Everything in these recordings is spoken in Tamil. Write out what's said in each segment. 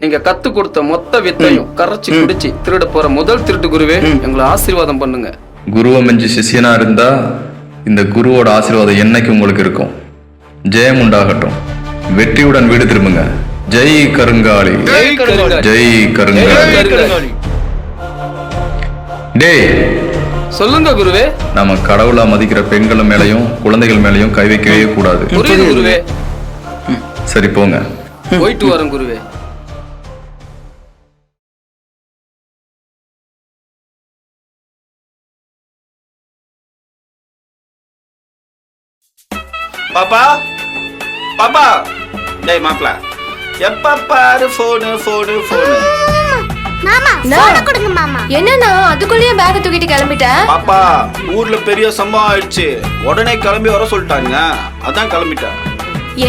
நீங்க கத்து கொடுத்த மொத்த வித்தையும் கரைச்சி குடிச்சு திருட போற முதல் திருட்டு குருவே எங்களை ஆசீர்வாதம் பண்ணுங்க. குருவை மிஞ்சி சிஷியனா இருந்தா இந்த குருவோட ஆசீர்வாதம் என்னைக்கு உங்களுக்கு இருக்கும். ஜெயம் உண்டாகட்டும். வெற்றியுடன் வீடு திரும்புங்க. ஜெய் கருங்காலி, ஜெய் கருங்காலி. டேய் சொல்லுங்க குருவே. நம்ம கடவுளா மதிக்கிற பெண்கள் மேலையும் குழந்தைகள் மேலையும் கை வைக்கவே கூடாது. புரியுது குருவே. சரி போங்க. போயிட்டு வரேன் குருவே. பாப்பா பாப்பா, டேய் மாப்ள, எப்ப பாரு போனு போனு போனு. மாமா போன் கொடுங்க மாமா. என்னன்னா அதுக்குள்ளேயே பேக் தூக்கிட்டு கிளம்பிட்டேன். பாப்பா, ஊர்ல பெரிய சம்பவம் ஆயிடுச்சு, உடனே கிளம்பி வர சொல்லிட்டாங்க, அதான் கிளம்பிட்டேன்.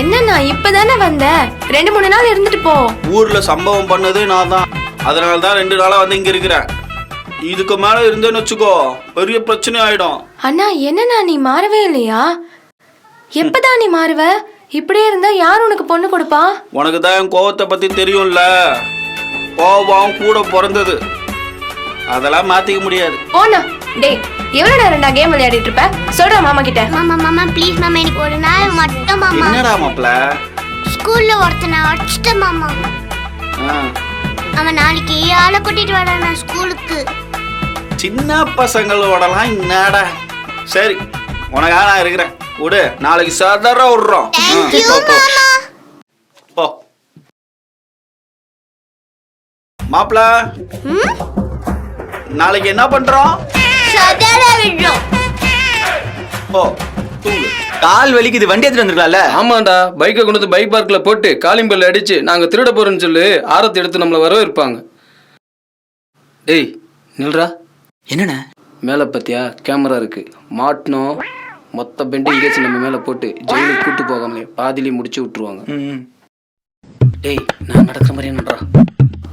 என்னன்னா இப்பதானே வந்த, 2-3 நாள் இருந்துட்டு போ. ஊர்ல சம்பவம் பண்ணது நான் தான், அதனால தான் 2 நாளா வந்து இங்க இருக்கிறேன். இதுக்கு மேல இருந்தேன்னு வச்சுக்கோ பெரிய பிரச்சனை ஆயிடும். அண்ணா என்னன்னா நீ மாறவே இல்லையா? எப்பதான் நீ மாறுவ? இப்படியே இருந்தா யார் உனக்கு பொண்ணு கொடுப்பா? உனக்கு தான் என் கோவத்தை பத்தி தெரியும்ல. கோவம் கூட பிறந்தது, அதெல்லாம் மாத்திக்க முடியாது. போனா டேய், எவ்வளவு நேரம்டா கேம் விளையாடிட்டு இருப்ப? சொல்றா மாமா கிட்ட. மாமா மாமா ப்ளீஸ் மாமா, எனக்கு ஒரு நாள் மட்டும் மாமா. என்னடா மாப்ள? ஸ்கூல்ல ஒருத்தனை அடிச்சிட்டேன் மாமா. அவன் நாளைக்கு ஆளை கூட்டிட்டு வரானா ஸ்கூலுக்கு. சின்ன பசங்களோடலாம் என்னடா. சரி, உனக்காக நான் இருக்கிறேன், விடு, நாளைக்கு சாதாரண விடுறோம். போ மாப்ள, நாளைக்கு என்ன பண்றோம்? சாதாரண விடுறோம். போ தூங்கு. கால் வலிக்குது, வண்டி எடுத்துட்டு வந்துருக்கலாம்ல. ஆமாண்டா, பைக்கை கொண்டு வந்து பைக் பார்க்ல போட்டு காலிங் பெல் அடிச்சு நாங்க திருட போறோம்னு சொல்லி ஆரத்தி எடுத்து நம்மள வரவேற்பாங்க. டேய் நில்றா. என்னண்ணே? மேல பத்தியா கேமரா இருக்கு, மாட்டணும். மொத்த பெண்டிங் கேஸ் நம்ம மேல போட்டு ஜெயிலுக்கு கூட்டு போகாமலே பாதியிலே முடிச்சு விட்டுருவாங்க. டேய் நான் நடக்கிற மாதிரி என்னடா?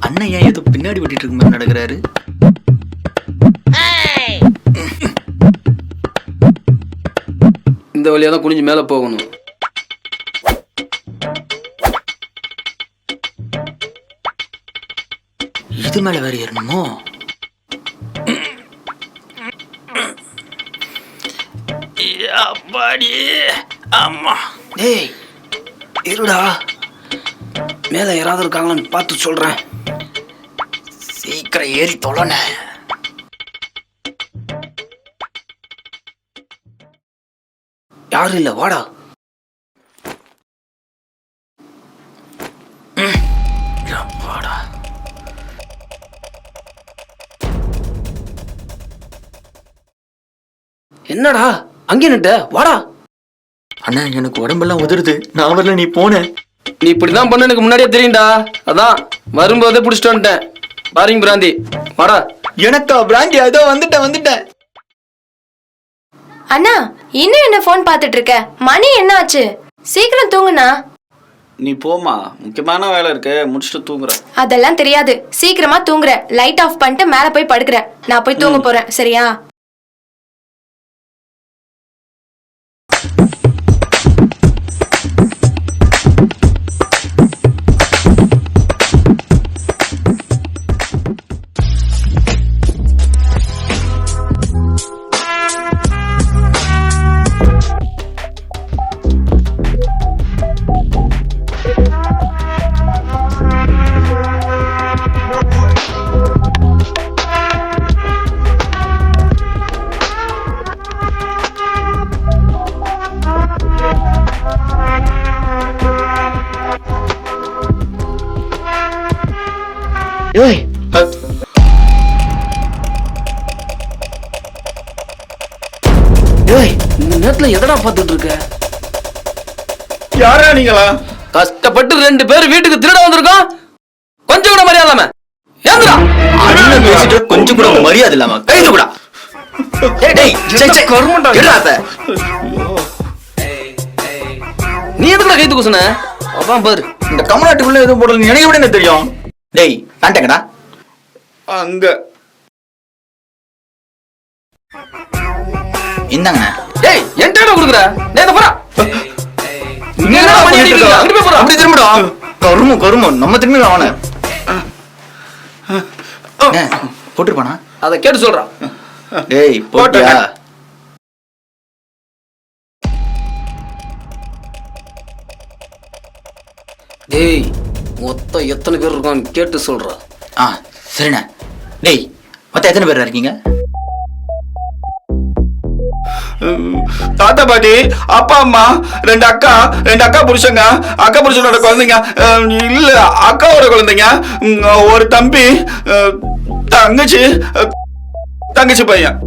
அண்ணன் ஏன் ஏதோ பின்னாடி விட்டுட்டு இருக்க மாதிரி நடக்கிறாரு? இந்த வழியா தான் குனிஞ்சு மேல போகணும். இது மேல வேற ஏறணுமோ? ஆமா. டேய் இருடா, மேல யாராவது இருக்காங்களான்னு பார்த்து சொல்றேன். சீக்கிரம் ஏறி தொலைன. யாரும் இல்ல, வாடா. வாடா. என்னடா அங்கே நிட்ட? வாடா. அண்ணா எனக்கு உடம்பெல்லாம் உதறுது, நான் வரல, நீ போன. நீ இப்படிதான் பண்ண எனக்கு முன்னாடியே தெரியும்டா, அதான் வரும்போதே புடிச்சிட்டு வந்துட்டேன். பாரிங் பிராந்தி, வாடா. எனக்கா பிராண்டி? அதோ வந்துட்டேன். அண்ணா இன்னும் என்ன போன் பாத்துட்டு இருக்க? மணி என்ன ஆச்சு? சீக்கிரம் தூங்குனா. நீ போமா, முக்கியமான வேலை இருக்கு, முடிச்சுட்டு தூங்குற. அதெல்லாம் தெரியாது, சீக்கிரமா தூங்குற. லைட் ஆஃப் பண்ணிட்டு மேல போய் படுக்கிற. நான் போய் தூங்க போறேன், சரியா? ஏய் ஏய் இந்த நேரத்துல எதடா பார்த்துட்டு இருக்க? யாரா நீங்களா? கஷ்டப்பட்டு 2 பேர் வீட்டுக்கு திருட வந்திருக்கோம், கொஞ்சம் கூட மரியாதை இல்லாம. ஏந்திரா. அண்ணன் பேசிட்டு கொஞ்சம் கூட மரியாதை இல்லாம கைது கூட. நீ எதுக்குடா கைது கூசுன? அதான் பாரு, இந்த கமலாட்டுக்குள்ள எதுவும் போடல, எனக்கு எப்படி என்ன தெரியும்? டேய் காண்டங்கடா. அங்க இந்தாங்க. டேய் என்கிட்ட குடுக்குற? டேய் போடா. நீ என்ன பண்ணி அடிக்கிறீங்க? அங்க போய் போடா. அப்படி திரும்படா. கருமம் நம்ம திரும்பி அவன. போட்டுருப்பானா? அதை கேட்டு சொல்றான். டேய் போட்டியா? டேய் மொத்தம் எத்தனை பேர் இருக்கான்னு கேட்டு சொல்றான். சரிண்ணே. டேய் மொத்தம் எத்தனை பேர் இருக்கீங்க? தாத்தா பாட்டி, அப்பா அம்மா, 2 அக்கா புருஷங்க, அக்கா புருஷனோட குழந்தைங்க, இல்ல அக்காவோட குழந்தைங்க, ஒரு தம்பி, தங்கச்சி பையன்.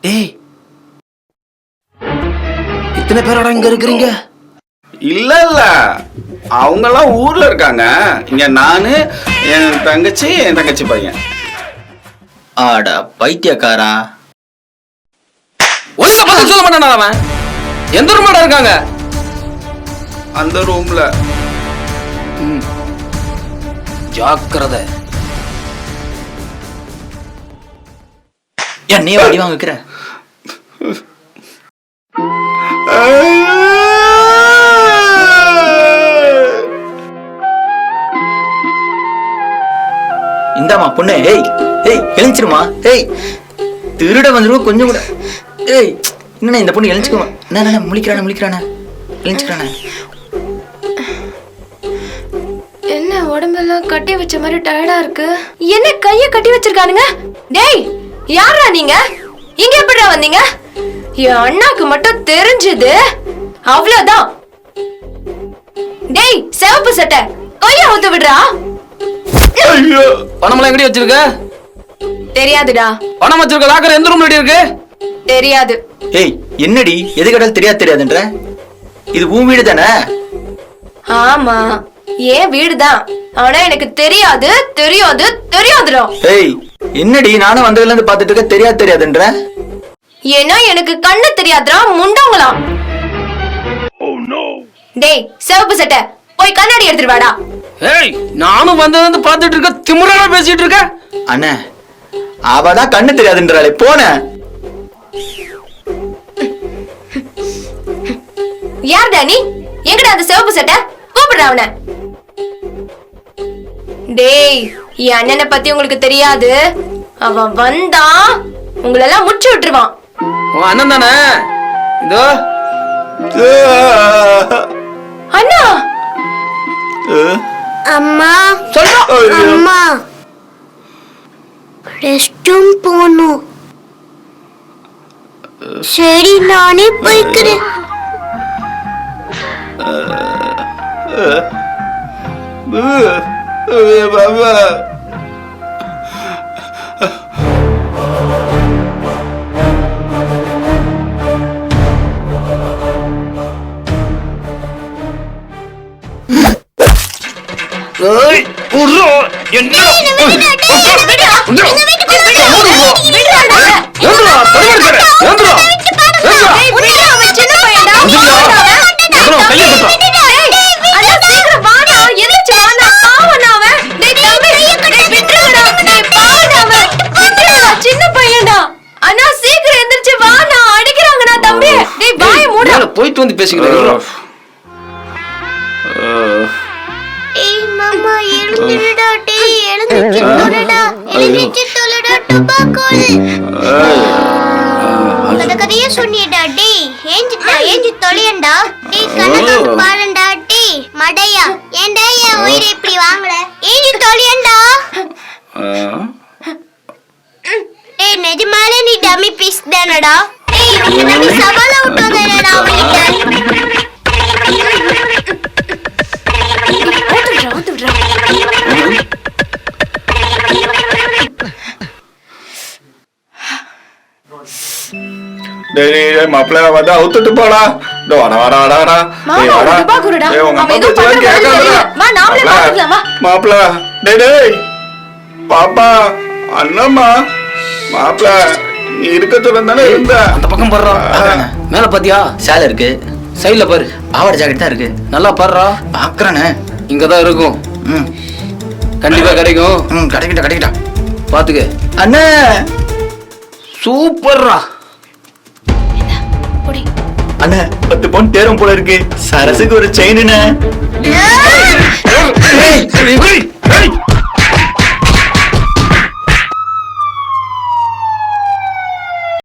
டேய் இத்தனை பேரோட இங்க இருக்கிறீங்க? இல்ல அவங்கெல்லாம் ஊர்ல இருக்காங்க. இங்க நானு, என் தங்கச்சி பையன். ஆடா பைத்தியக்காரா. ஒழுங்கா பதில் சொல்ல மாட்டானா அவன்? எந்த ரூம்ல இருக்காங்க? அந்த ரூம்ல. ஜாக்கிரதை. ஏன் நீ அடி வாங்க வைக்கிற? இந்தாமா பொண்ணு. எழுச்சிருமா. திருட வந்துருவோம் கொஞ்சம் கூட. என்ன இந்த பொண்ணு எழுச்சிக்குமா? என்ன முழிக்கிறானே எழுச்சிக்கிறானே. என்ன உடம்பெல்லாம் கட்டி வச்ச மாதிரி டயர்டா இருக்கு. என்ன கைய கட்டி வச்சிருக்கானுங்க? டேய் யாரா நீங்க? இங்க எப்படிடா வந்தீங்க? என் அண்ணாக்கு மட்டும் தெரிஞ்சது அவ்வளவுதான். டேய் சிவப்பு சட்டை கைய ஊத்து விடுறா. பணமெல்லாம் எங்கடி வச்சிருக்க? தெரியாதுடா. பணம் வச்சிருக்க லாக்கர் எந்த ரூம்ல இருக்கு? தெரியாது. என்னடி எது கேட்டாலும் தெரியாதுன்ற? இது உன் வீடு தானே? ஆமா ஏன் வீடுதான். ஆனா எனக்கு தெரியாதுடா. என்னடி நானும் வந்ததுல இருந்து பாத்துட்டு இருக்க தெரியாதுன்ற? ஏன்னா எனக்கு கண்ணு தெரியாதுடா முண்டவங்களா. டேய் சிவப்பு சட்டை போய் கண்ணாடி எடுத்துட்டு வாடா. நானும் வந்தது பாத்துட்டு இருக்க திமிரான பேசிட்டு இருக்க. அண்ணா அவதான் கண்ணு தெரியாதுன்றாளே போன. யார்டா நீ? எங்கடா அந்த சிவப்பு சட்டை? கூப்பிடுற அவனை. டேய் என் அண்ணனை பத்தி உங்களுக்கு தெரியாது. அவன் வந்தா உங்களெல்லாம் முடிச்சு விட்டுருவான். உன் அண்ணன் தானே? இதோ அண்ணா. அம்மா சொல்றா. அம்மா ரெஸ்ட் ரூம் போகணும். சரி நானே போய்க்கிறேன். பாபா போயிட்டு வந்து பேசிக்கிறேன். மாமா எழுந்துடா. டேய் எழுந்துச்சு தொலைடா டபாக்கோல். கதைய சொன்னியடா. டேய் ஏஞ்சி தொலையண்டா. டேய் கண்ணு பாருடா. டேய் மடையா ஏன்டா என் உயிரை இப்படி வாங்கல? ஏஞ்சி தொலையண்டா. டேய் நிஜமாலே நீ டம்மி பீஸ் தானடா? டேய் உன்னை நீ சவால விட்டோதேடா அவங்கிட்ட. மாப்பிள்ள வந்து அவுத்துட்டு போடா. மாப்பிள்ள டேய் பாப்பா அண்ணம்மா மாப்பிள்ள நீ இருக்க தானே இருந்த. அந்த பக்கம் பாடுறான். மேல பாத்தியா? சேலை இருக்கு. சைட்ல பாரு. பாவாடை ஜாக்கெட் தான் இருக்கு. நல்லா பாடுறா. பாக்குறானே. இங்கதான் இருக்கும். கண்டிப்பா கிடைக்கும். கிடைக்கட்டா பாத்துக்க அண்ணே. சூப்பர்ரா. அண்ணா 10 பவுன் தேரும் போல இருக்கு. சரசுக்கு ஒரு செயினுண்ணே.